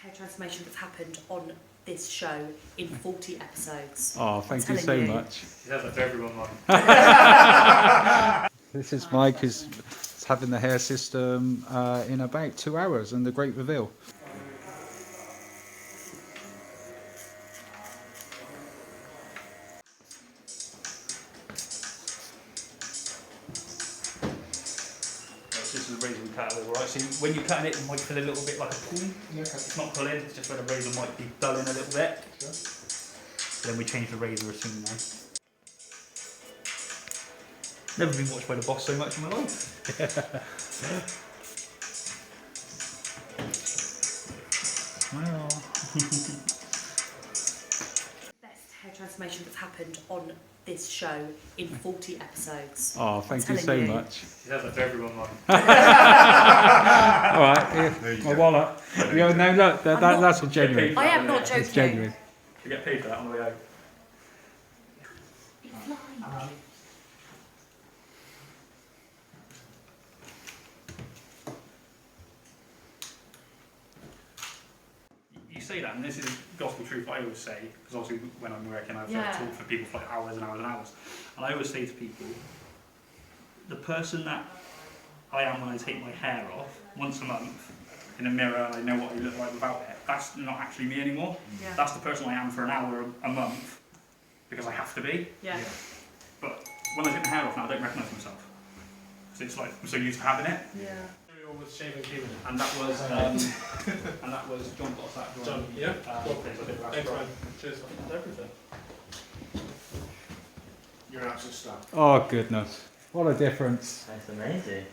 hair transformation that's happened on this show in 40 episodes. Oh, thank you so much. She says that to everyone, man. This is Mike, who's having the hair system in about 2 hours, and the great reveal. This is a razor we cut with, right? So when you're cutting it, it might feel a little bit like a pull. Yeah. It's not pulling, it's just where the razor might be dulling a little bit. Sure. Then we change the razor as soon as. Never been watched by the boss so much in my life. Well. Best hair transformation that's happened on this show in 40 episodes. Oh, thank you so much. She says that to everyone, man. All right, here, my wallet. Yeah, no, look, that's a genuine. I am not joking. It's genuine. We get paid for that on the way out. It's flying. You say that, and this is gospel truth. I always say, because obviously when I'm working, I've Yeah. talked for people for like hours and hours and hours, and I always say to people, the person that I am when I take my hair off once a month in a mirror, and I know what I look like without it. That's not actually me anymore. Yeah. That's the person I am for an hour a month because I have to be. Yeah. But when I take my hair off now, I don't recognise myself. So it's like I'm so used to having it. Yeah. With shaving Cuban. And that was and that was John Botsack. John, yeah. Thanks, man. Cheers. Everything. You're an absolute star. Oh, goodness. What a difference. That's amazing.